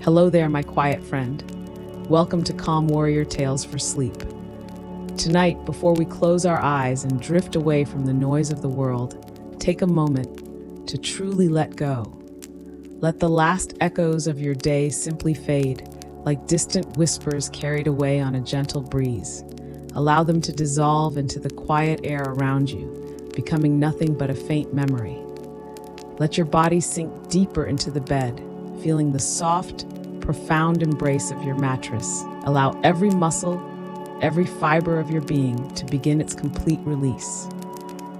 Hello there, my quiet friend. Welcome to Calm Warrior Tales for Sleep. Tonight, before we close our eyes and drift away from the noise of the world, take a moment to truly let go. Let the last echoes of your day simply fade, like distant whispers carried away on a gentle breeze. Allow them to dissolve into the quiet air around you, becoming nothing but a faint memory. Let your body sink deeper into the bed, feeling the soft, profound embrace of your mattress. Allow every muscle, every fiber of your being to begin its complete release.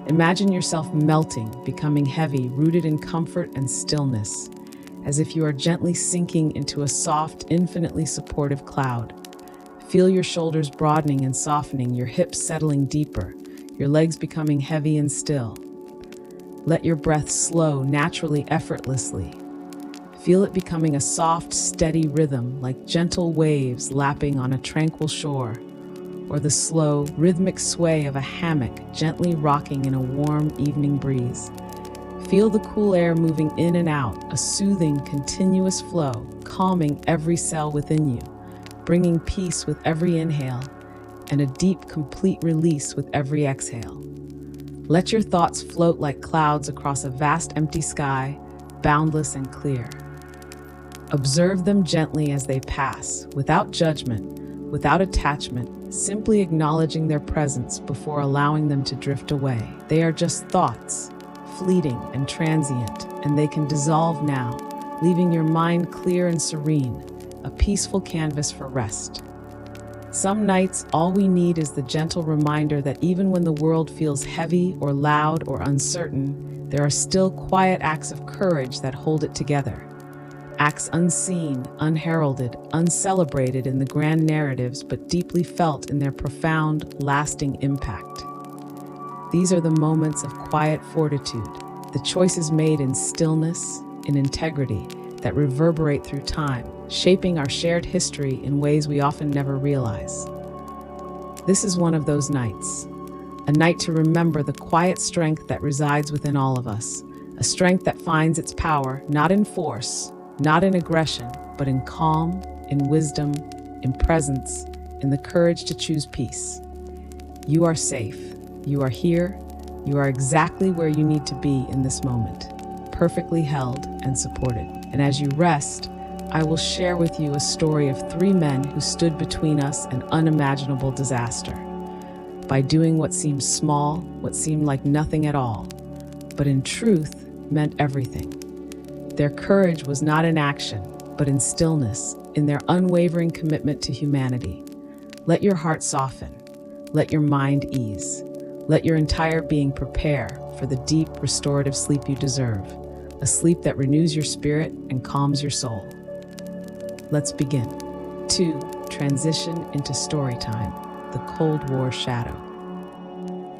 Imagine yourself melting, becoming heavy, rooted in comfort and stillness, as if you are gently sinking into a soft, infinitely supportive cloud. Feel your shoulders broadening and softening, your hips settling deeper, your legs becoming heavy and still. Let your breath slow naturally, effortlessly. Feel it becoming a soft, steady rhythm, like gentle waves lapping on a tranquil shore, or the slow, rhythmic sway of a hammock gently rocking in a warm evening breeze. Feel the cool air moving in and out, a soothing, continuous flow, calming every cell within you, bringing peace with every inhale, and a deep, complete release with every exhale. Let your thoughts float like clouds across a vast empty sky, boundless and clear. Observe them gently as they pass, without judgment, without attachment, simply acknowledging their presence before allowing them to drift away. They are just thoughts, fleeting and transient, and they can dissolve now, leaving your mind clear and serene, a peaceful canvas for rest. Some nights, all we need is the gentle reminder that even when the world feels heavy or loud or uncertain, there are still quiet acts of courage that hold it together. Acts unseen, unheralded, uncelebrated in the grand narratives, but deeply felt in their profound, lasting impact. These are the moments of quiet fortitude, the choices made in stillness, in integrity, that reverberate through time, shaping our shared history in ways we often never realize. This is one of those nights, a night to remember the quiet strength that resides within all of us, a strength that finds its power not in force, not in aggression, but in calm, in wisdom, in presence, in the courage to choose peace. You are safe. You are here. You are exactly where you need to be in this moment, perfectly held and supported. And as you rest, I will share with you a story of three men who stood between us and unimaginable disaster. By doing what seemed small, what seemed like nothing at all, but in truth meant everything. Their courage was not in action, but in stillness, in their unwavering commitment to humanity. Let your heart soften. Let your mind ease. Let your entire being prepare for the deep, restorative sleep you deserve, a sleep that renews your spirit and calms your soul. Let's begin. 2. Transition into story time, the Cold War shadow.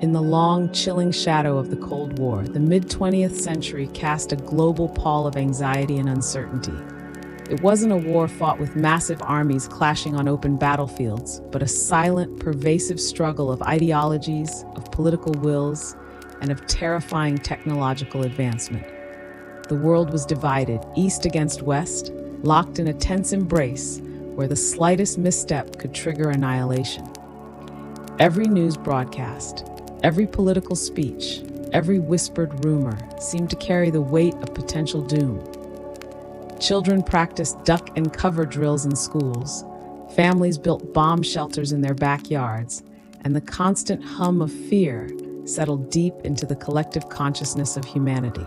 In the long, chilling shadow of the Cold War, the mid-20th century cast a global pall of anxiety and uncertainty. It wasn't a war fought with massive armies clashing on open battlefields, but a silent, pervasive struggle of ideologies, of political wills, and of terrifying technological advancement. The world was divided, east against west, locked in a tense embrace where the slightest misstep could trigger annihilation. Every news broadcast, every political speech, every whispered rumor seemed to carry the weight of potential doom. Children practiced duck and cover drills in schools, families built bomb shelters in their backyards, and the constant hum of fear settled deep into the collective consciousness of humanity.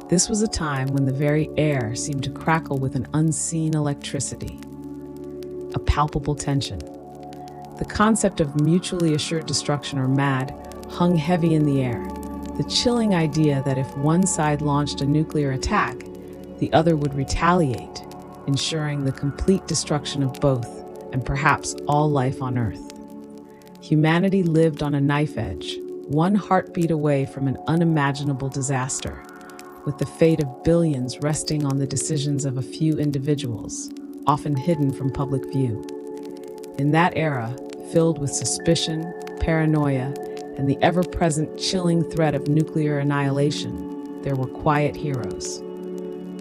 This was a time when the very air seemed to crackle with an unseen electricity, a palpable tension. The concept of mutually assured destruction, or MAD, hung heavy in the air, the chilling idea that if one side launched a nuclear attack, the other would retaliate, ensuring the complete destruction of both and perhaps all life on Earth. Humanity lived on a knife edge, one heartbeat away from an unimaginable disaster, with the fate of billions resting on the decisions of a few individuals, often hidden from public view. In that era, filled with suspicion, paranoia, and the ever-present chilling threat of nuclear annihilation, there were quiet heroes.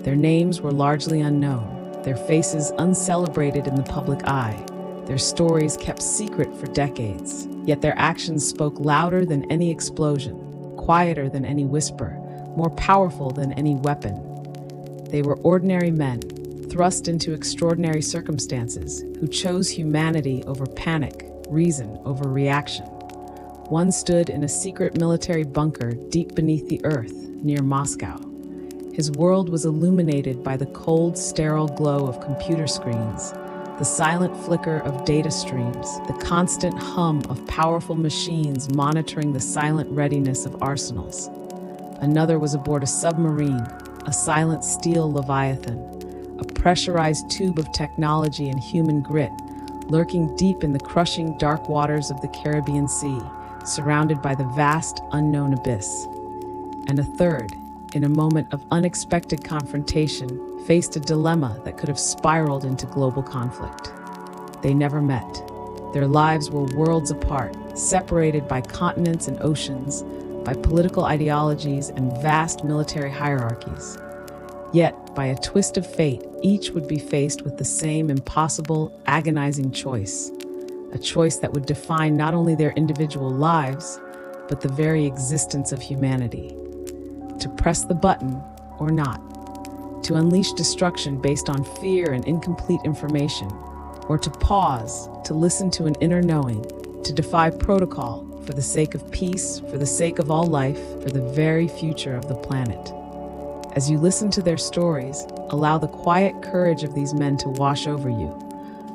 Their names were largely unknown, their faces uncelebrated in the public eye, their stories kept secret for decades. Yet their actions spoke louder than any explosion, quieter than any whisper, more powerful than any weapon. They were ordinary men, thrust into extraordinary circumstances, who chose humanity over panic, reason over reaction. One stood in a secret military bunker deep beneath the earth, near Moscow. His world was illuminated by the cold, sterile glow of computer screens, the silent flicker of data streams, the constant hum of powerful machines monitoring the silent readiness of arsenals. Another was aboard a submarine, a silent steel leviathan, a pressurized tube of technology and human grit, lurking deep in the crushing dark waters of the Caribbean Sea, surrounded by the vast unknown abyss. And a third, in a moment of unexpected confrontation, faced a dilemma that could have spiraled into global conflict. They never met. Their lives were worlds apart, separated by continents and oceans, by political ideologies and vast military hierarchies. Yet, by a twist of fate, each would be faced with the same impossible, agonizing choice. A choice that would define not only their individual lives, but the very existence of humanity. To press the button or not. To unleash destruction based on fear and incomplete information. Or to pause, to listen to an inner knowing, to defy protocol for the sake of peace, for the sake of all life, for the very future of the planet. As you listen to their stories, allow the quiet courage of these men to wash over you,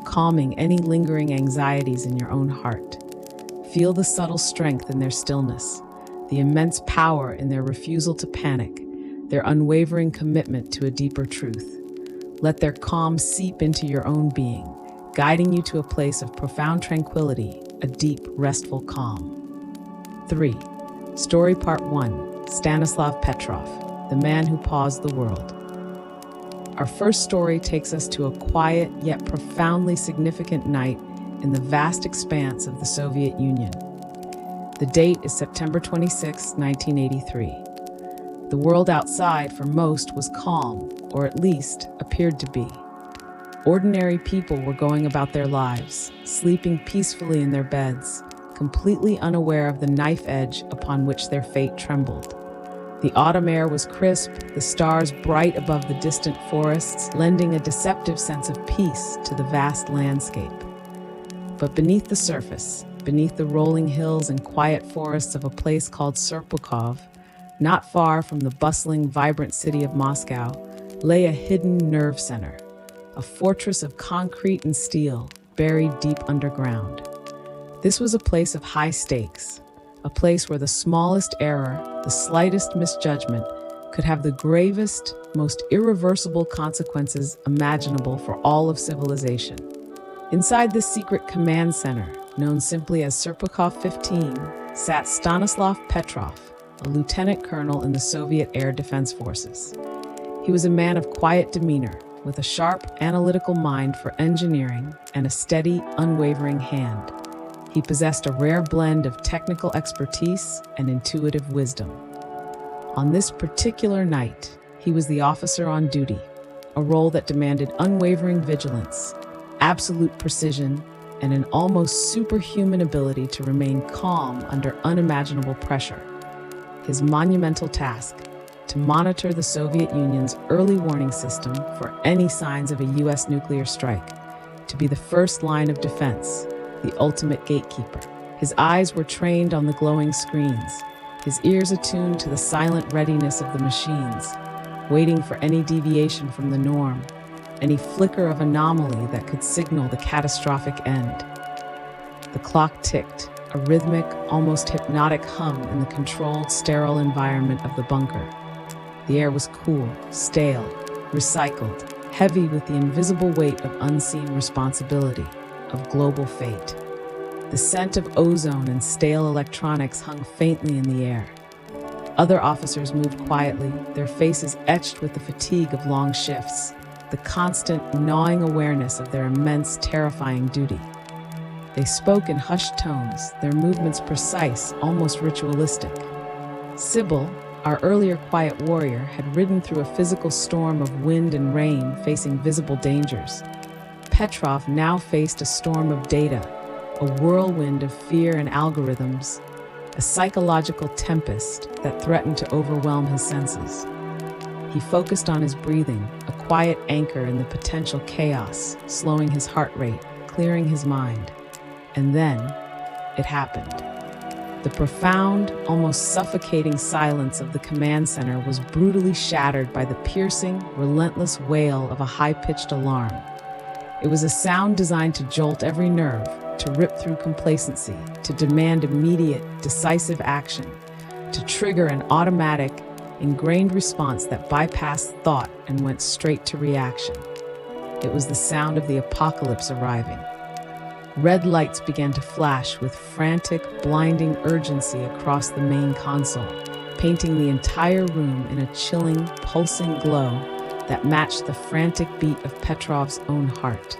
calming any lingering anxieties in your own heart. Feel the subtle strength in their stillness, the immense power in their refusal to panic, their unwavering commitment to a deeper truth. Let their calm seep into your own being, guiding you to a place of profound tranquility, a deep, restful calm. 3. Story Part 1. Stanislav Petrov, the man who paused the world. Our first story takes us to a quiet yet profoundly significant night in the vast expanse of the Soviet Union. The date is September 26, 1983. The world outside, for most, was calm, or at least appeared to be. Ordinary people were going about their lives, sleeping peacefully in their beds, completely unaware of the knife edge upon which their fate trembled. The autumn air was crisp, the stars bright above the distant forests, lending a deceptive sense of peace to the vast landscape. But beneath the surface, beneath the rolling hills and quiet forests of a place called Serpukhov, not far from the bustling, vibrant city of Moscow, lay a hidden nerve center, a fortress of concrete and steel buried deep underground. This was a place of high stakes, a place where the smallest error, the slightest misjudgment, could have the gravest, most irreversible consequences imaginable for all of civilization. Inside this secret command center, known simply as Serpukhov 15, sat Stanislav Petrov, a lieutenant colonel in the Soviet Air Defense Forces. He was a man of quiet demeanor, with a sharp, analytical mind for engineering and a steady, unwavering hand. He possessed a rare blend of technical expertise and intuitive wisdom. On this particular night, he was the officer on duty, a role that demanded unwavering vigilance, absolute precision, and an almost superhuman ability to remain calm under unimaginable pressure. His monumental task, to monitor the Soviet Union's early warning system for any signs of a U.S. nuclear strike, to be the first line of defense, the ultimate gatekeeper. His eyes were trained on the glowing screens, his ears attuned to the silent readiness of the machines, waiting for any deviation from the norm, any flicker of anomaly that could signal the catastrophic end. The clock ticked, a rhythmic, almost hypnotic hum in the controlled, sterile environment of the bunker. The air was cool, stale, recycled, heavy with the invisible weight of unseen responsibility, of global fate. The scent of ozone and stale electronics hung faintly in the air. Other officers moved quietly, their faces etched with the fatigue of long shifts, the constant, gnawing awareness of their immense, terrifying duty. They spoke in hushed tones, their movements precise, almost ritualistic. Sybil, Our earlier quiet warrior had ridden through a physical storm of wind and rain, facing visible dangers. Petrov now faced a storm of data, a whirlwind of fear and algorithms, a psychological tempest that threatened to overwhelm his senses. He focused on his breathing, a quiet anchor in the potential chaos, slowing his heart rate, clearing his mind. And then, it happened. The profound, almost suffocating silence of the command center was brutally shattered by the piercing, relentless wail of a high-pitched alarm. It was a sound designed to jolt every nerve, to rip through complacency, to demand immediate, decisive action, to trigger an automatic, ingrained response that bypassed thought and went straight to reaction. It was the sound of the apocalypse arriving. Red lights began to flash with frantic, blinding urgency across the main console, painting the entire room in a chilling, pulsing glow that matched the frantic beat of Petrov's own heart.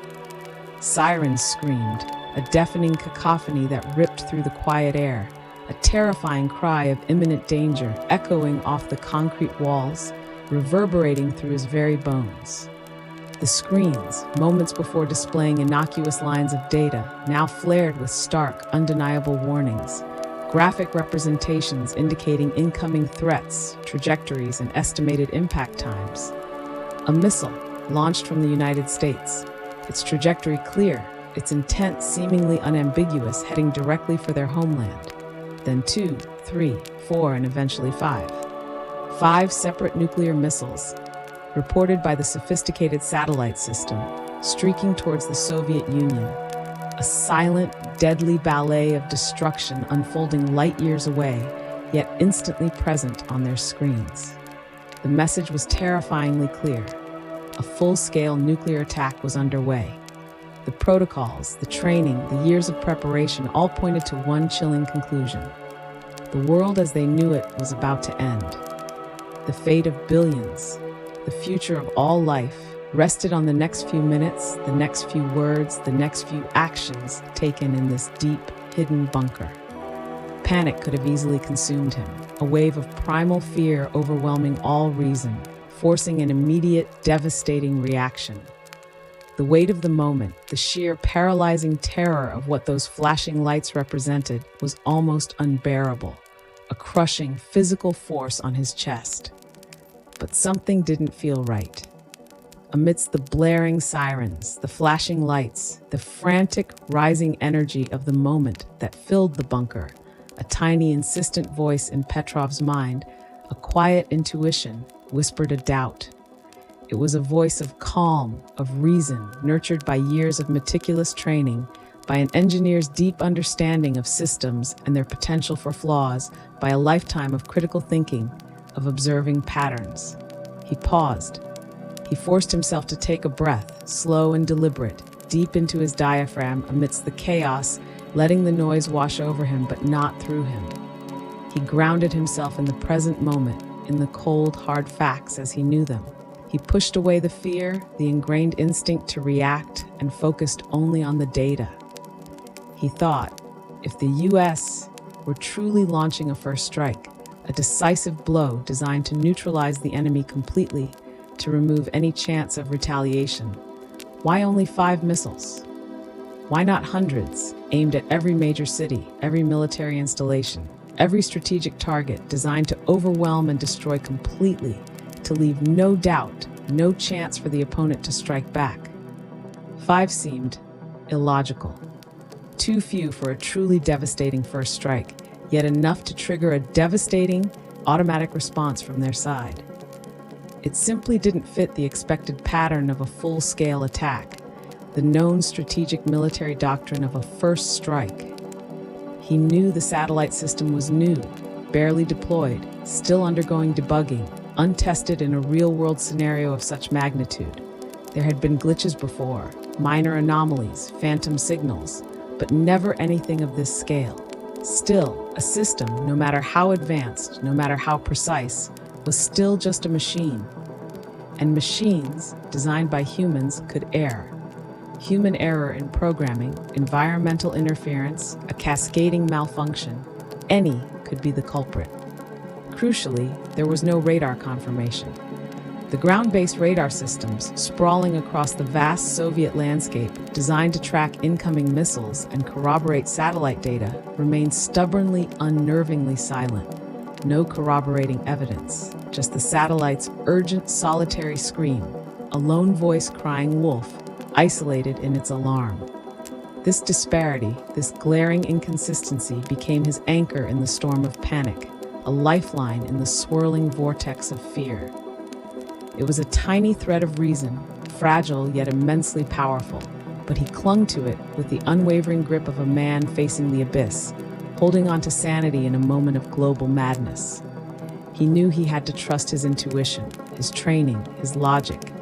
Sirens screamed, a deafening cacophony that ripped through the quiet air, a terrifying cry of imminent danger echoing off the concrete walls, reverberating through his very bones. The screens, moments before displaying innocuous lines of data, now flared with stark, undeniable warnings, graphic representations indicating incoming threats, trajectories, and estimated impact times. A missile, launched from the United States, its trajectory clear, its intent seemingly unambiguous, heading directly for their homeland. Then 2, 3, 4, and eventually 5. 5 separate nuclear missiles, reported by the sophisticated satellite system, streaking towards the Soviet Union. A silent, deadly ballet of destruction unfolding light years away, yet instantly present on their screens. The message was terrifyingly clear. A full-scale nuclear attack was underway. The protocols, the training, the years of preparation all pointed to one chilling conclusion. The world as they knew it was about to end. The fate of billions, the future of all life, rested on the next few minutes, the next few words, the next few actions taken in this deep, hidden bunker. Panic could have easily consumed him, a wave of primal fear overwhelming all reason, forcing an immediate, devastating reaction. The weight of the moment, the sheer paralyzing terror of what those flashing lights represented, was almost unbearable, a crushing physical force on his chest. But something didn't feel right. Amidst the blaring sirens, the flashing lights, the frantic, rising energy of the moment that filled the bunker, a tiny, insistent voice in Petrov's mind, a quiet intuition, whispered a doubt. It was a voice of calm, of reason, nurtured by years of meticulous training, by an engineer's deep understanding of systems and their potential for flaws, by a lifetime of critical thinking, of observing patterns. He paused. He forced himself to take a breath, slow and deliberate, deep into his diaphragm amidst the chaos, letting the noise wash over him but not through him. He grounded himself in the present moment, in the cold, hard facts as he knew them. He pushed away the fear, the ingrained instinct to react, and focused only on the data. He thought, if the U.S. were truly launching a first strike, a decisive blow designed to neutralize the enemy completely, to remove any chance of retaliation, why only 5 missiles? Why not hundreds, aimed at every major city, every military installation, every strategic target designed to overwhelm and destroy completely, to leave no doubt, no chance for the opponent to strike back? 5 seemed illogical. Too few for a truly devastating first strike, yet enough to trigger a devastating, automatic response from their side. It simply didn't fit the expected pattern of a full-scale attack, the known strategic military doctrine of a first strike. He knew the satellite system was new, barely deployed, still undergoing debugging, untested in a real-world scenario of such magnitude. There had been glitches before, minor anomalies, phantom signals, but never anything of this scale. Still, a system, no matter how advanced, no matter how precise, was still just a machine. And machines, designed by humans, could err. Human error in programming, environmental interference, a cascading malfunction, any could be the culprit. Crucially, there was no radar confirmation. The ground-based radar systems, sprawling across the vast Soviet landscape, designed to track incoming missiles and corroborate satellite data, remained stubbornly, unnervingly silent. No corroborating evidence, just the satellite's urgent, solitary scream, a lone voice crying wolf, isolated in its alarm. This disparity, this glaring inconsistency, became his anchor in the storm of panic, a lifeline in the swirling vortex of fear. It was a tiny thread of reason, fragile yet immensely powerful, but he clung to it with the unwavering grip of a man facing the abyss, holding on to sanity in a moment of global madness. He knew he had to trust his intuition, his training, his logic,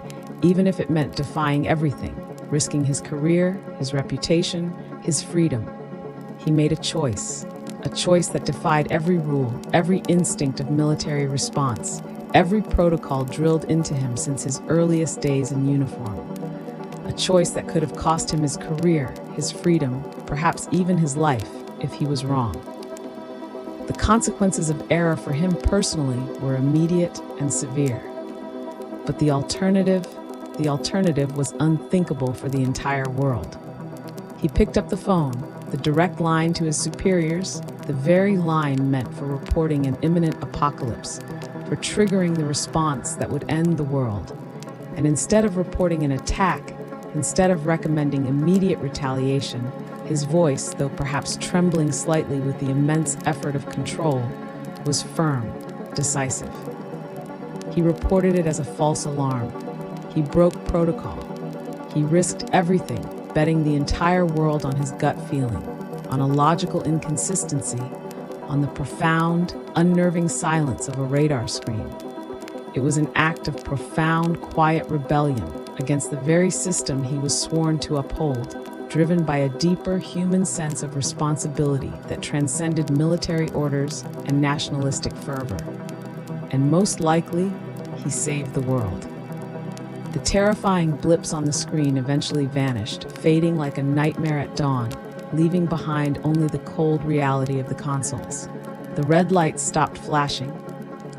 even if it meant defying everything, risking his career, his reputation, his freedom. He made a choice that defied every rule, every instinct of military response, every protocol drilled into him since his earliest days in uniform. A choice that could have cost him his career, his freedom, perhaps even his life, if he was wrong. The consequences of error for him personally were immediate and severe. But the alternative was unthinkable for the entire world. He picked up the phone, the direct line to his superiors, the very line meant for reporting an imminent apocalypse, for triggering the response that would end the world. And instead of reporting an attack, instead of recommending immediate retaliation, his voice, though perhaps trembling slightly with the immense effort of control, was firm, decisive. He reported it as a false alarm. He broke protocol. He risked everything, betting the entire world on his gut feeling, on a logical inconsistency, on the profound, unnerving silence of a radar screen. It was an act of profound, quiet rebellion against the very system he was sworn to uphold, driven by a deeper human sense of responsibility that transcended military orders and nationalistic fervor. And most likely, he saved the world. The terrifying blips on the screen eventually vanished, fading like a nightmare at dawn, leaving behind only the cold reality of the consoles. The red lights stopped flashing,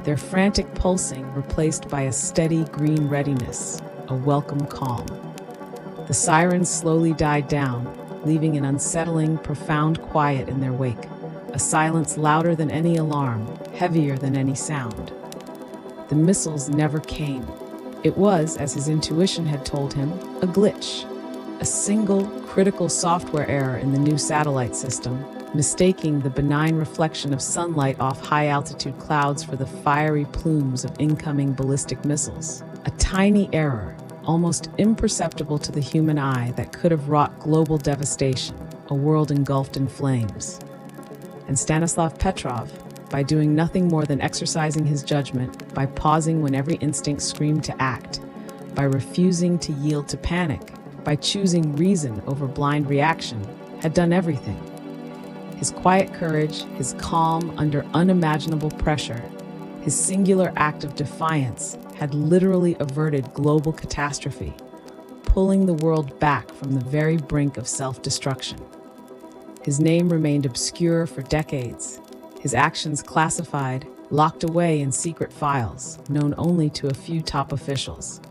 their frantic pulsing replaced by a steady green readiness, a welcome calm. The sirens slowly died down, leaving an unsettling, profound quiet in their wake, a silence louder than any alarm, heavier than any sound. The missiles never came. It was, as his intuition had told him, a glitch, a single critical software error in the new satellite system, mistaking the benign reflection of sunlight off high-altitude clouds for the fiery plumes of incoming ballistic missiles. A tiny error, almost imperceptible to the human eye, that could have wrought global devastation, a world engulfed in flames. And Stanislav Petrov, by doing nothing more than exercising his judgment, by pausing when every instinct screamed to act, by refusing to yield to panic, by choosing reason over blind reaction, had done everything. His quiet courage, his calm under unimaginable pressure, his singular act of defiance had literally averted global catastrophe, pulling the world back from the very brink of self-destruction. His name remained obscure for decades, his actions classified, locked away in secret files, known only to a few top officials.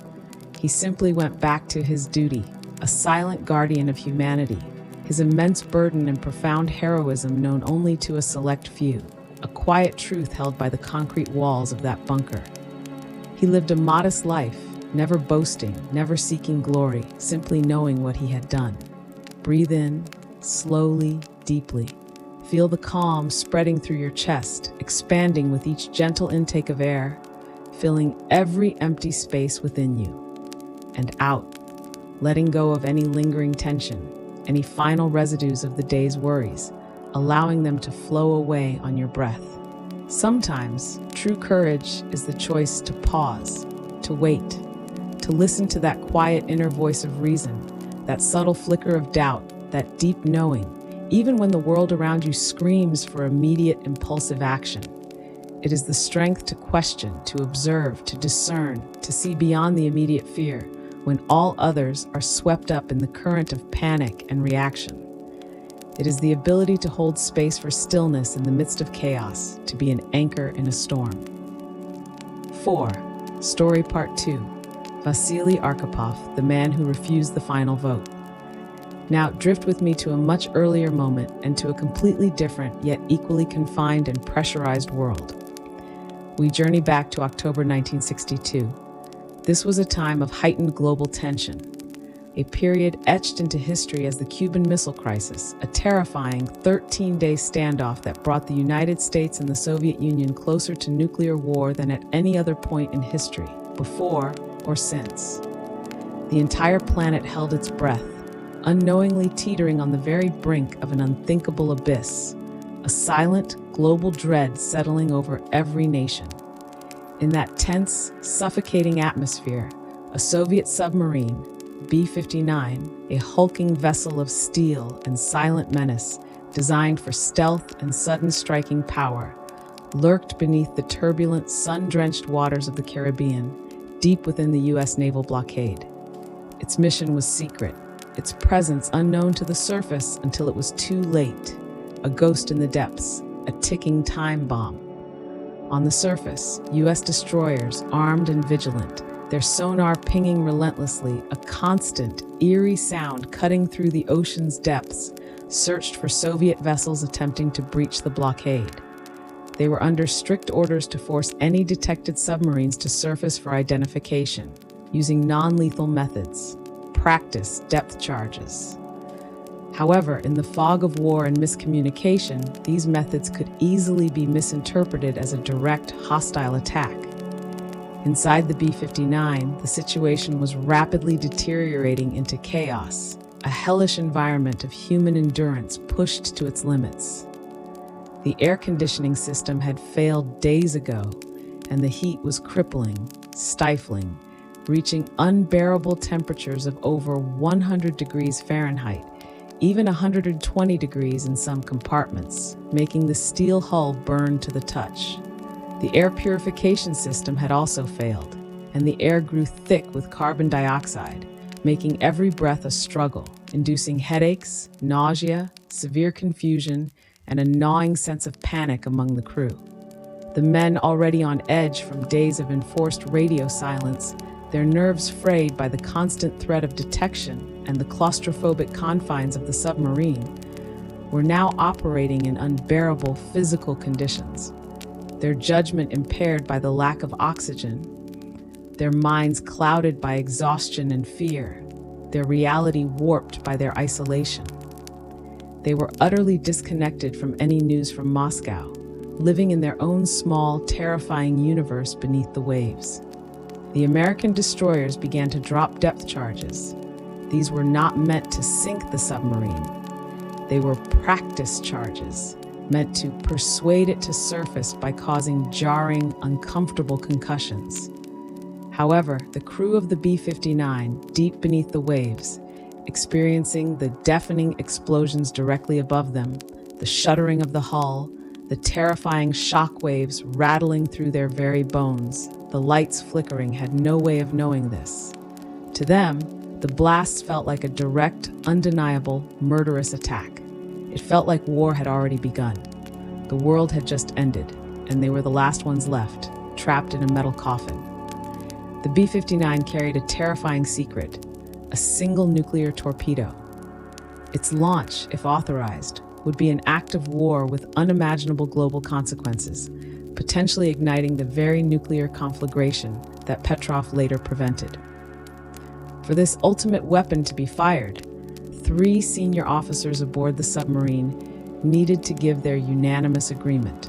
He simply went back to his duty, a silent guardian of humanity, his immense burden and profound heroism known only to a select few, a quiet truth held by the concrete walls of that bunker. He lived a modest life, never boasting, never seeking glory, simply knowing what he had done. Breathe in, slowly, deeply. Feel the calm spreading through your chest, expanding with each gentle intake of air, filling every empty space within you. And out, letting go of any lingering tension, any final residues of the day's worries, allowing them to flow away on your breath. Sometimes, true courage is the choice to pause, to wait, to listen to that quiet inner voice of reason, that subtle flicker of doubt, that deep knowing, even when the world around you screams for immediate impulsive action. It is the strength to question, to observe, to discern, to see beyond the immediate fear, when all others are swept up in the current of panic and reaction. It is the ability to hold space for stillness in the midst of chaos, to be an anchor in a storm. 4. Story Part 2. Vasily Arkhipov, the man who refused the final vote. Now, drift with me to a much earlier moment and to a completely different, yet equally confined and pressurized world. We journey back to October 1962. This was a time of heightened global tension, a period etched into history as the Cuban Missile Crisis, a terrifying 13-day standoff that brought the United States and the Soviet Union closer to nuclear war than at any other point in history, before or since. The entire planet held its breath, unknowingly teetering on the very brink of an unthinkable abyss, a silent, global dread settling over every nation. In that tense, suffocating atmosphere, a Soviet submarine, B-59, a hulking vessel of steel and silent menace, designed for stealth and sudden striking power, lurked beneath the turbulent, sun-drenched waters of the Caribbean, deep within the U.S. naval blockade. Its mission was secret, its presence unknown to the surface until it was too late, a ghost in the depths, a ticking time bomb. On the surface, U.S. destroyers, armed and vigilant, their sonar pinging relentlessly, a constant, eerie sound cutting through the ocean's depths, searched for Soviet vessels attempting to breach the blockade. They were under strict orders to force any detected submarines to surface for identification, using non-lethal methods, practice depth charges. However, in the fog of war and miscommunication, these methods could easily be misinterpreted as a direct, hostile attack. Inside the B-59, the situation was rapidly deteriorating into chaos, a hellish environment of human endurance pushed to its limits. The air conditioning system had failed days ago, and the heat was crippling, stifling, reaching unbearable temperatures of over 100 degrees Fahrenheit, even 120 degrees in some compartments, making the steel hull burn to the touch. The air purification system had also failed, and the air grew thick with carbon dioxide, making every breath a struggle, inducing headaches, nausea, severe confusion, and a gnawing sense of panic among the crew. The men, already on edge from days of enforced radio silence, their nerves frayed by the constant threat of detection and the claustrophobic confines of the submarine, were now operating in unbearable physical conditions. Their judgment impaired by the lack of oxygen, their minds clouded by exhaustion and fear, their reality warped by their isolation. They were utterly disconnected from any news from Moscow, living in their own small, terrifying universe beneath the waves. The American destroyers began to drop depth charges. These were not meant to sink the submarine. They were practice charges, meant to persuade it to surface by causing jarring, uncomfortable concussions. However, the crew of the B-59, deep beneath the waves, experiencing the deafening explosions directly above them, the shuddering of the hull, the terrifying shock waves rattling through their very bones, the lights flickering, had no way of knowing this. To them, the blasts felt like a direct, undeniable, murderous attack. It felt like war had already begun. The world had just ended, and they were the last ones left, trapped in a metal coffin. The B-59 carried a terrifying secret, a single nuclear torpedo. Its launch, if authorized, would be an act of war with unimaginable global consequences, potentially igniting the very nuclear conflagration that Petrov later prevented. For this ultimate weapon to be fired, 3 senior officers aboard the submarine needed to give their unanimous agreement.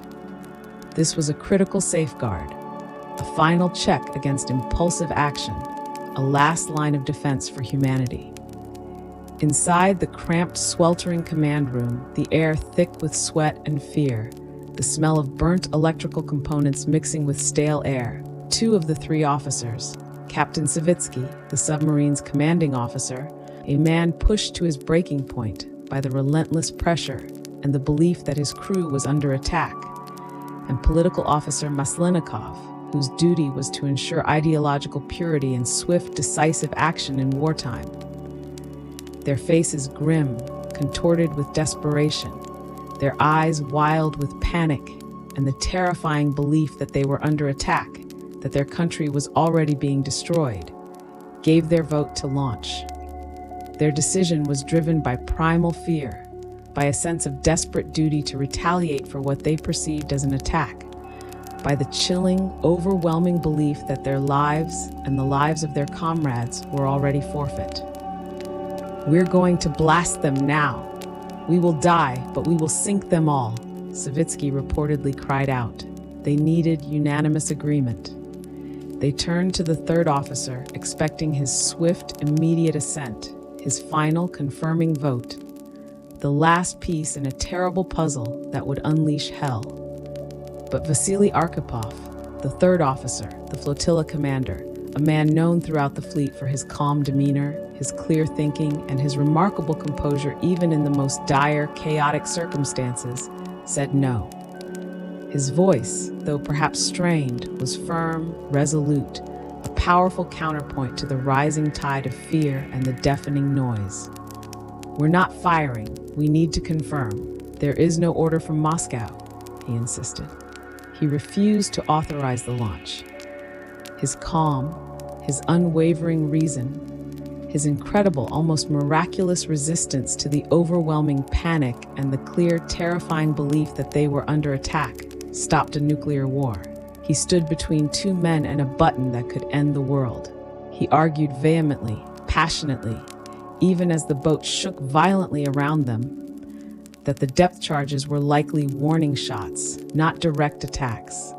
This was a critical safeguard, a final check against impulsive action, a last line of defense for humanity. Inside the cramped, sweltering command room, the air thick with sweat and fear, the smell of burnt electrical components mixing with stale air, 2 of the 3 officers, Captain Savitsky, the submarine's commanding officer, a man pushed to his breaking point by the relentless pressure and the belief that his crew was under attack, and political officer Maslenikov, whose duty was to ensure ideological purity and swift, decisive action in wartime. Their faces grim, contorted with desperation, their eyes wild with panic and the terrifying belief that they were under attack, that their country was already being destroyed, gave their vote to launch. Their decision was driven by primal fear, by a sense of desperate duty to retaliate for what they perceived as an attack, by the chilling, overwhelming belief that their lives and the lives of their comrades were already forfeit. "We're going to blast them now. We will die, but we will sink them all," Savitsky reportedly cried out. They needed unanimous agreement. They turned to the third officer, expecting his swift, immediate assent, his final confirming vote, the last piece in a terrible puzzle that would unleash hell. But Vasily Arkhipov, the third officer, the flotilla commander, a man known throughout the fleet for his calm demeanor, his clear thinking, and his remarkable composure even in the most dire, chaotic circumstances, said no. His voice, though perhaps strained, was firm, resolute, a powerful counterpoint to the rising tide of fear and the deafening noise. "We're not firing. We need to confirm. There is no order from Moscow," he insisted. He refused to authorize the launch. His calm, his unwavering reason, his incredible, almost miraculous resistance to the overwhelming panic and the clear, terrifying belief that they were under attack stopped a nuclear war. He stood between two men and a button that could end the world. He argued vehemently, passionately, even as the boat shook violently around them, that the depth charges were likely warning shots, not direct attacks.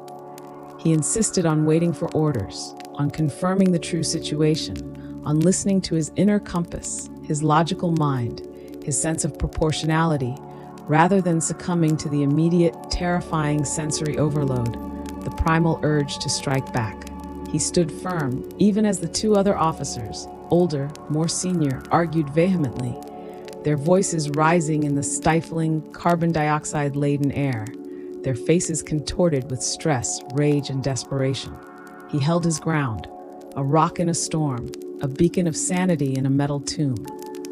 He insisted on waiting for orders, on confirming the true situation, on listening to his inner compass, his logical mind, his sense of proportionality, rather than succumbing to the immediate, terrifying sensory overload, the primal urge to strike back. He stood firm, even as the two other officers, older, more senior, argued vehemently, their voices rising in the stifling, carbon dioxide-laden air, their faces contorted with stress, rage, and desperation. He held his ground, a rock in a storm, a beacon of sanity in a metal tomb.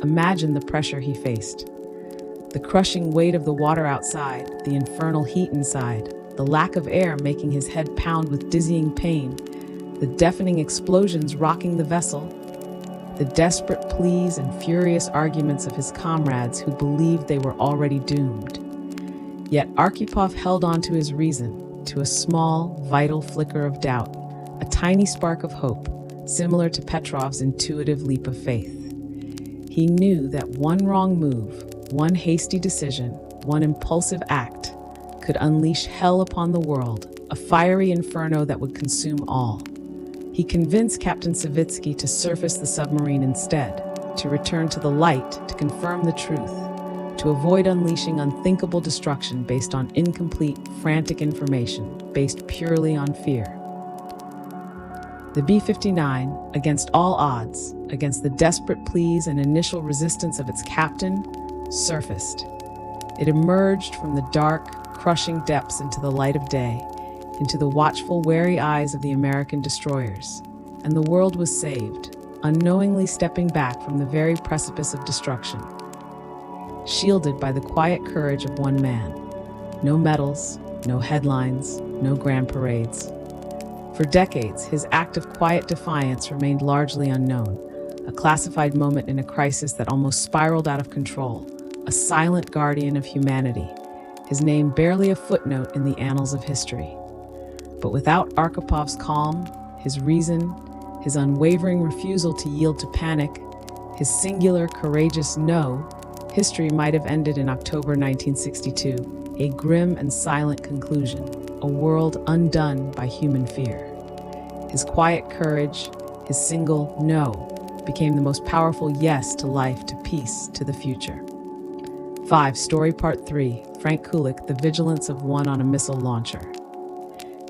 Imagine the pressure he faced. The crushing weight of the water outside, the infernal heat inside, the lack of air making his head pound with dizzying pain, the deafening explosions rocking the vessel, the desperate pleas and furious arguments of his comrades who believed they were already doomed. Yet Arkhipov held on to his reason, to a small, vital flicker of doubt, a tiny spark of hope, similar to Petrov's intuitive leap of faith. He knew that one wrong move, one hasty decision, one impulsive act could unleash hell upon the world, a fiery inferno that would consume all. He convinced Captain Savitsky to surface the submarine instead, to return to the light, to confirm the truth, to avoid unleashing unthinkable destruction based on incomplete, frantic information, based purely on fear. The B-59, against all odds, against the desperate pleas and initial resistance of its captain, surfaced. It emerged from the dark, crushing depths into the light of day, into the watchful, wary eyes of the American destroyers, and the world was saved, unknowingly stepping back from the very precipice of destruction. Shielded by the quiet courage of one man. No medals, no headlines, no grand parades. For decades, his act of quiet defiance remained largely unknown, a classified moment in a crisis that almost spiraled out of control, a silent guardian of humanity, his name barely a footnote in the annals of history. But without Arkhipov's calm, his reason, his unwavering refusal to yield to panic, his singular, courageous no, history might have ended in October 1962, a grim and silent conclusion, a world undone by human fear. His quiet courage, his single no, became the most powerful yes to life, to peace, to the future. 5. Story Part 3. Frank Kulik, The Vigilance of One on a Missile Launcher.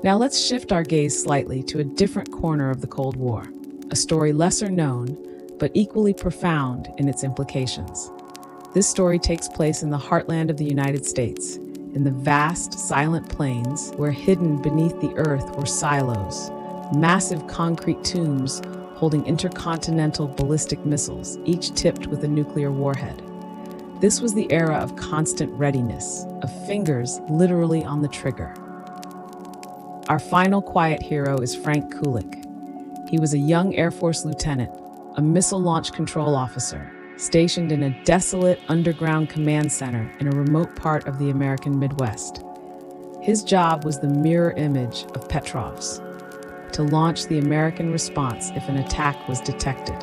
Now let's shift our gaze slightly to a different corner of the Cold War, a story lesser known, but equally profound in its implications. This story takes place in the heartland of the United States, in the vast, silent plains where hidden beneath the earth were silos, massive concrete tombs holding intercontinental ballistic missiles, each tipped with a nuclear warhead. This was the era of constant readiness, of fingers literally on the trigger. Our final quiet hero is Frank Kulik. He was a young Air Force lieutenant, a missile launch control officer, stationed in a desolate underground command center in a remote part of the American Midwest. His job was the mirror image of Petrov's, to launch the American response if an attack was detected.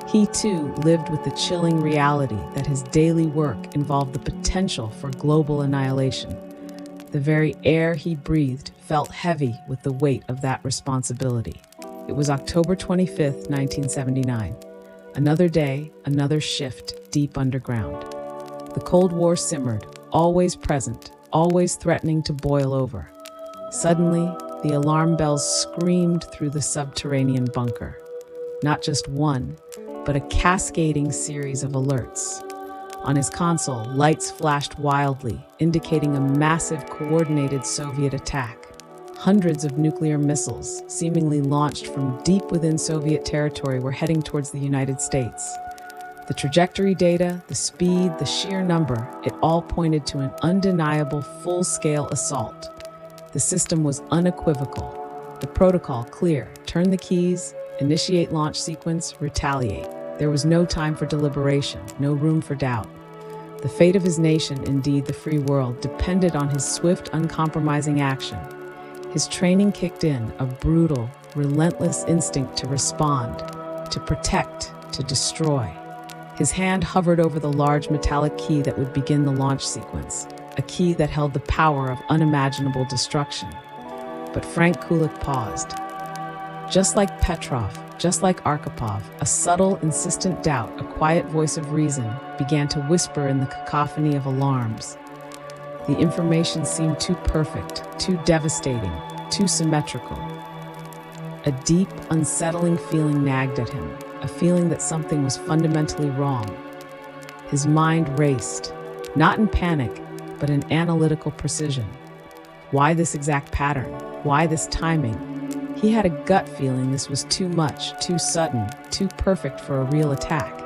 He, too, lived with the chilling reality that his daily work involved the potential for global annihilation. The very air he breathed felt heavy with the weight of that responsibility. It was October 25th, 1979. Another day, another shift deep underground. The Cold War simmered, always present, always threatening to boil over. Suddenly, the alarm bells screamed through the subterranean bunker. Not just one, but a cascading series of alerts. On his console, lights flashed wildly, indicating a massive coordinated Soviet attack. Hundreds of nuclear missiles, seemingly launched from deep within Soviet territory, were heading towards the United States. The trajectory data, the speed, the sheer number, it all pointed to an undeniable full-scale assault. The system was unequivocal. The protocol clear: turn the keys, initiate launch sequence, retaliate. There was no time for deliberation, no room for doubt. The fate of his nation, indeed the free world, depended on his swift, uncompromising action. His training kicked in, a brutal, relentless instinct to respond, to protect, to destroy. His hand hovered over the large metallic key that would begin the launch sequence, a key that held the power of unimaginable destruction. But Frank Kulik paused. Just like Petrov, just like Arkhipov, a subtle, insistent doubt, a quiet voice of reason, began to whisper in the cacophony of alarms. The information seemed too perfect, too devastating, too symmetrical. A deep, unsettling feeling nagged at him, a feeling that something was fundamentally wrong. His mind raced, not in panic, but in analytical precision. Why this exact pattern? Why this timing? He had a gut feeling this was too much, too sudden, too perfect for a real attack.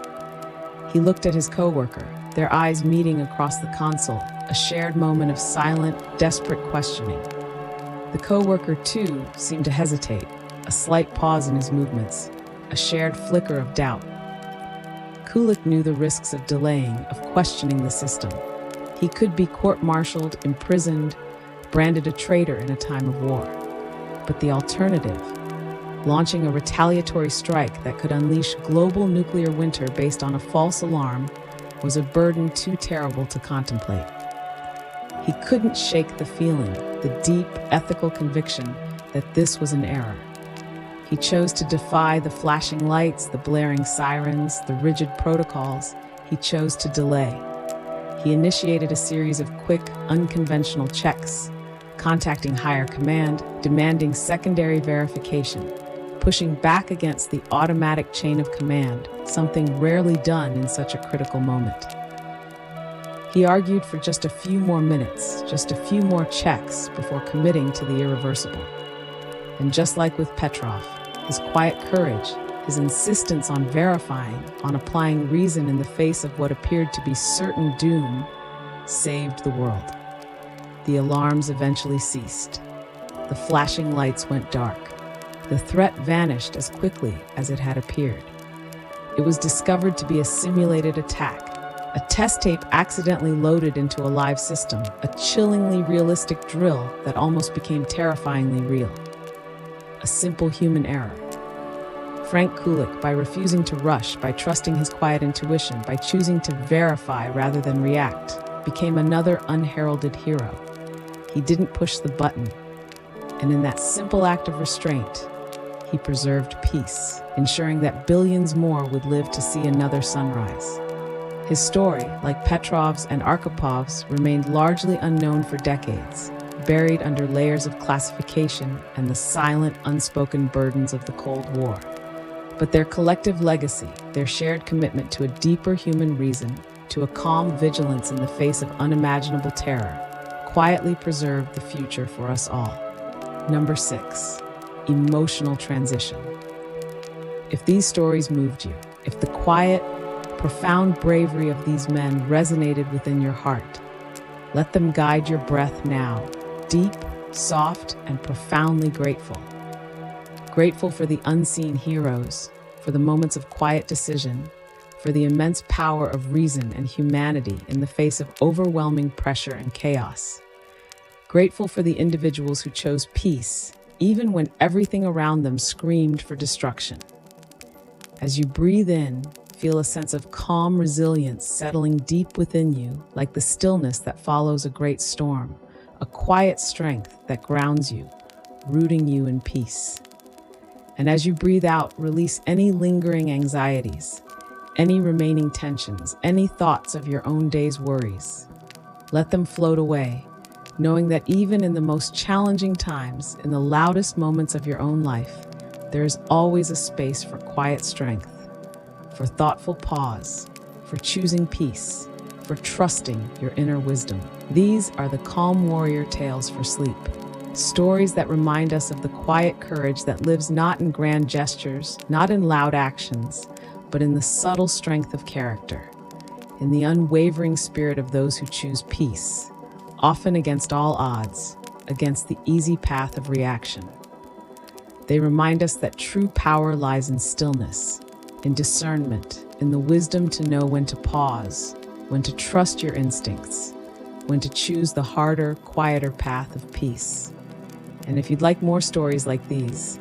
He looked at his coworker, their eyes meeting across the console, a shared moment of silent, desperate questioning. The coworker, too, seemed to hesitate, a slight pause in his movements, a shared flicker of doubt. Kulik knew the risks of delaying, of questioning the system. He could be court-martialed, imprisoned, branded a traitor in a time of war. But the alternative, launching a retaliatory strike that could unleash global nuclear winter based on a false alarm, was a burden too terrible to contemplate. He couldn't shake the feeling, the deep, ethical conviction that this was an error. He chose to defy the flashing lights, the blaring sirens, the rigid protocols. He chose to delay. He initiated a series of quick, unconventional checks, contacting higher command, demanding secondary verification, pushing back against the automatic chain of command, something rarely done in such a critical moment. He argued for just a few more minutes, just a few more checks before committing to the irreversible. And just like with Petrov, his quiet courage, his insistence on verifying, on applying reason in the face of what appeared to be certain doom, saved the world. The alarms eventually ceased. The flashing lights went dark. The threat vanished as quickly as it had appeared. It was discovered to be a simulated attack, a test tape accidentally loaded into a live system, a chillingly realistic drill that almost became terrifyingly real. A simple human error. Frank Kulik, by refusing to rush, by trusting his quiet intuition, by choosing to verify rather than react, became another unheralded hero. He didn't push the button, and in that simple act of restraint, he preserved peace, ensuring that billions more would live to see another sunrise. His story, like Petrov's and Arkhipov's, remained largely unknown for decades, buried under layers of classification and the silent, unspoken burdens of the Cold War. But their collective legacy, their shared commitment to a deeper human reason, to a calm vigilance in the face of unimaginable terror, quietly preserved the future for us all. Number 6, emotional transition. If these stories moved you, if the quiet, profound bravery of these men resonated within your heart. Let them guide your breath now, deep, soft, and profoundly grateful. Grateful for the unseen heroes, for the moments of quiet decision, for the immense power of reason and humanity in the face of overwhelming pressure and chaos. Grateful for the individuals who chose peace, even when everything around them screamed for destruction. As you breathe in, feel a sense of calm resilience settling deep within you, like the stillness that follows a great storm, a quiet strength that grounds you, rooting you in peace. And as you breathe out, release any lingering anxieties, any remaining tensions, any thoughts of your own day's worries. Let them float away, knowing that even in the most challenging times, in the loudest moments of your own life, there is always a space for quiet strength, for thoughtful pause, for choosing peace, for trusting your inner wisdom. These are the Calm Warrior Tales for Sleep. Stories that remind us of the quiet courage that lives not in grand gestures, not in loud actions, but in the subtle strength of character, in the unwavering spirit of those who choose peace, often against all odds, against the easy path of reaction. They remind us that true power lies in stillness, in discernment, in the wisdom to know when to pause, when to trust your instincts, when to choose the harder, quieter path of peace. And if you'd like more stories like these,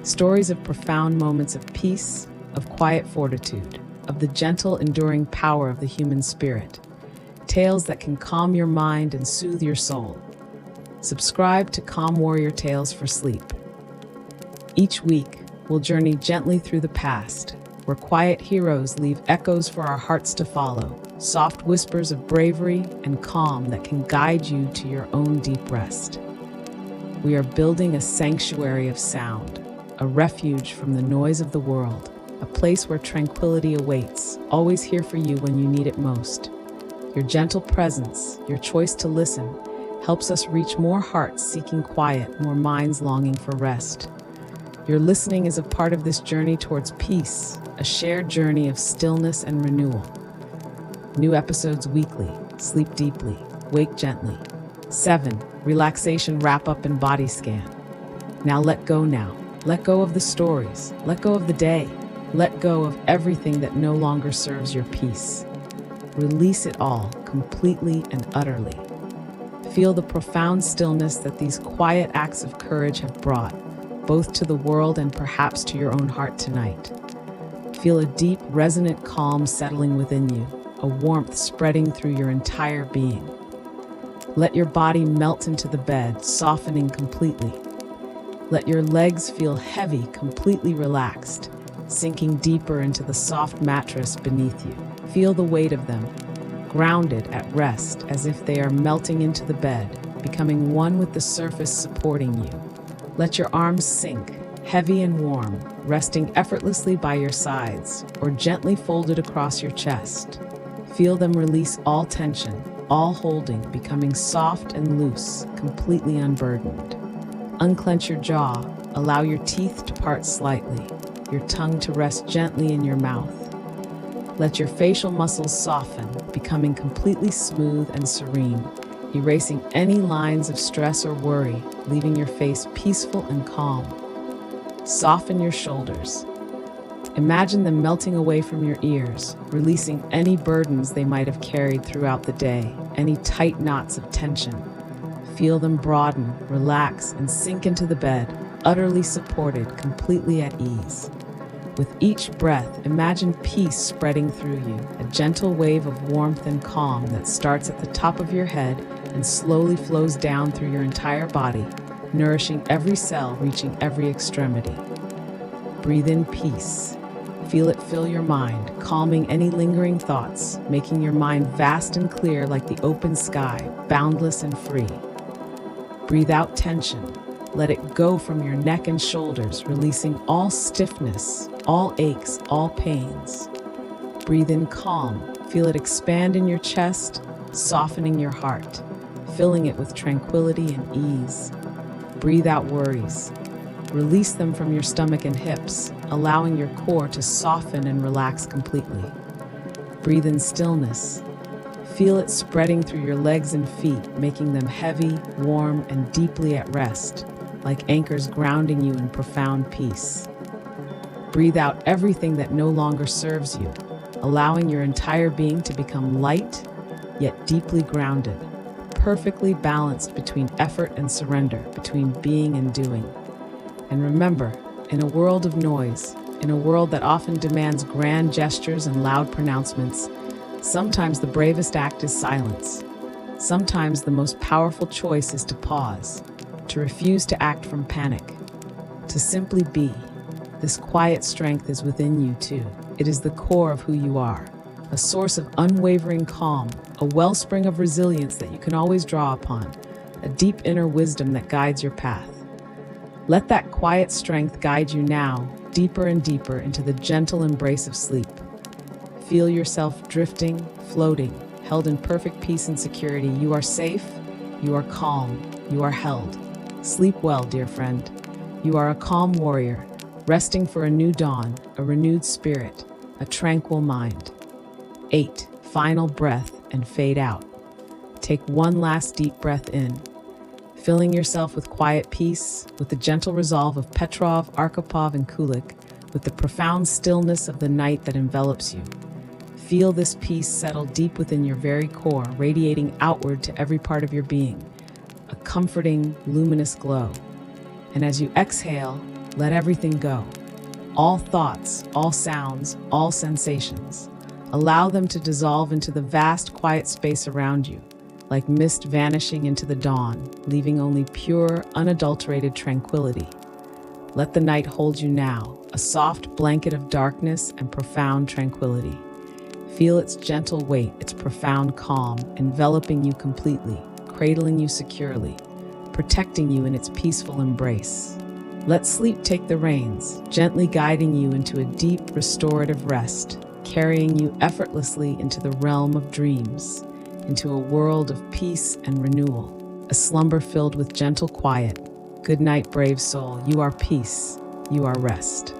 stories of profound moments of peace, of quiet fortitude, of the gentle, enduring power of the human spirit, tales that can calm your mind and soothe your soul, subscribe to Calm Warrior Tales for Sleep. Each week, we'll journey gently through the past, where quiet heroes leave echoes for our hearts to follow, soft whispers of bravery and calm that can guide you to your own deep rest. We are building a sanctuary of sound, a refuge from the noise of the world, a place where tranquility awaits, always here for you when you need it most. Your gentle presence, your choice to listen, helps us reach more hearts seeking quiet, more minds longing for rest. Your listening is a part of this journey towards peace, a shared journey of stillness and renewal. New episodes weekly. Sleep deeply, wake gently. 7. Relaxation wrap-up and body scan. Now let go now. Let go of the stories. Let go of the day. Let go of everything that no longer serves your peace. Release it all, completely and utterly. Feel the profound stillness that these quiet acts of courage have brought, both to the world and perhaps to your own heart tonight. Feel a deep, resonant calm settling within you, a warmth spreading through your entire being. Let your body melt into the bed, softening completely. Let your legs feel heavy, completely relaxed, sinking deeper into the soft mattress beneath you. Feel the weight of them, grounded at rest, as if they are melting into the bed, becoming one with the surface supporting you. Let your arms sink, heavy and warm, resting effortlessly by your sides or gently folded across your chest. Feel them release all tension, all holding, becoming soft and loose, completely unburdened. Unclench your jaw, allow your teeth to part slightly, your tongue to rest gently in your mouth. Let your facial muscles soften, becoming completely smooth and serene, erasing any lines of stress or worry, leaving your face peaceful and calm. Soften your shoulders. Imagine them melting away from your ears, releasing any burdens they might have carried throughout the day, any tight knots of tension. Feel them broaden, relax, and sink into the bed, utterly supported, completely at ease. With each breath, imagine peace spreading through you, a gentle wave of warmth and calm that starts at the top of your head and slowly flows down through your entire body, nourishing every cell, reaching every extremity. Breathe in peace. Feel it fill your mind, calming any lingering thoughts, making your mind vast and clear like the open sky, boundless and free. Breathe out tension. Let it go from your neck and shoulders, releasing all stiffness, all aches, all pains. Breathe in calm. Feel it expand in your chest, softening your heart, filling it with tranquility and ease. Breathe out worries. Release them from your stomach and hips, allowing your core to soften and relax completely. Breathe in stillness. Feel it spreading through your legs and feet, making them heavy, warm, and deeply at rest, like anchors grounding you in profound peace. Breathe out everything that no longer serves you, allowing your entire being to become light, yet deeply grounded, perfectly balanced between effort and surrender, between being and doing. And remember, in a world of noise, in a world that often demands grand gestures and loud pronouncements, sometimes the bravest act is silence. Sometimes the most powerful choice is to pause, to refuse to act from panic, to simply be. This quiet strength is within you too. It is the core of who you are, a source of unwavering calm, a wellspring of resilience that you can always draw upon, a deep inner wisdom that guides your path. Let that quiet strength guide you now, deeper and deeper into the gentle embrace of sleep. Feel yourself drifting, floating, held in perfect peace and security. You are safe, you are calm, you are held. Sleep well, dear friend. You are a calm warrior, resting for a new dawn, a renewed spirit, a tranquil mind. 8. Final breath and fade out. Take one last deep breath in, filling yourself with quiet peace, with the gentle resolve of Petrov, Arkhipov, and Kulik, with the profound stillness of the night that envelops you. Feel this peace settle deep within your very core, radiating outward to every part of your being, a comforting, luminous glow. And as you exhale, let everything go. All thoughts, all sounds, all sensations. Allow them to dissolve into the vast, quiet space around you, like mist vanishing into the dawn, leaving only pure, unadulterated tranquility. Let the night hold you now, a soft blanket of darkness and profound tranquility. Feel its gentle weight, its profound calm, enveloping you completely, cradling you securely, protecting you in its peaceful embrace. Let sleep take the reins, gently guiding you into a deep, restorative rest, carrying you effortlessly into the realm of dreams, into a world of peace and renewal, a slumber filled with gentle quiet. Good night, brave soul. You are peace. You are rest.